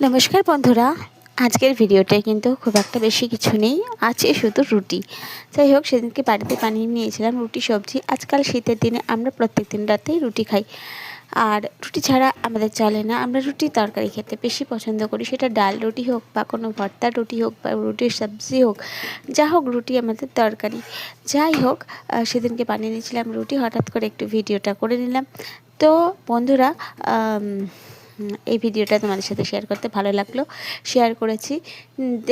নমস্কার বন্ধুরা, আজকের ভিডিওটায় কিন্তু খুব একটা বেশি কিছু নেই, আছে শুধু রুটি। যাই হোক, সেদিনকে বাড়িতে বানিয়ে নিয়েছিলাম রুটি সবজি। আজকাল শীতের দিনে আমরা প্রত্যেক দিন রাতেই রুটি খাই, আর রুটি ছাড়া আমাদের চলে না। আমরা রুটি তরকারি খেতে বেশি পছন্দ করি, সেটা ডাল রুটি হোক বা কোনো ভর্তার রুটি হোক বা রুটির সবজি হোক, যা হোক রুটি আমাদের তরকারি। যাই হোক, সেদিনকে বানিয়ে নিয়েছিলাম রুটি, হঠাৎ করে একটু ভিডিওটা করে নিলাম। তো বন্ধুরা, এই ভিডিওটা তোমাদের সাথে শেয়ার করতে ভালো লাগলো, শেয়ার করেছি।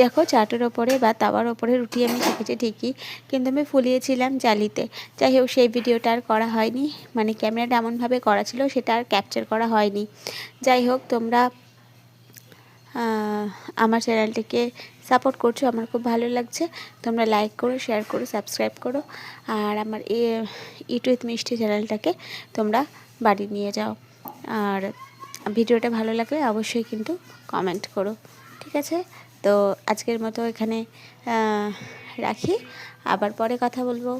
দেখো, চাটের ওপরে বা তাওয়ার ওপরে রুটি আমি শিখেছি ঠিকই, কিন্তু আমি ফুলিয়েছিলাম জালিতে। যাই হোক, সেই ভিডিওটা আর করা হয়নি, মানে ক্যামেরাটা এমনভাবে করা ছিল সেটা আর ক্যাপচার করা হয়নি। যাই হোক, তোমরা আমার চ্যানেলটিকে সাপোর্ট করছো, আমার খুব ভালো লাগছে। তোমরা লাইক করো, শেয়ার করো, সাবস্ক্রাইব করো, আর আমার ইট উইথ মিষ্টি চ্যানেলটাকে তোমরা বাড়ি নিয়ে যাও। আর ভিডিওটা ভালো লাগলে অবশ্যই কিন্তু কমেন্ট করো, ঠিক আছে? তো আজকের মতো এখানে রাখি, আবার পরে কথা বলবো।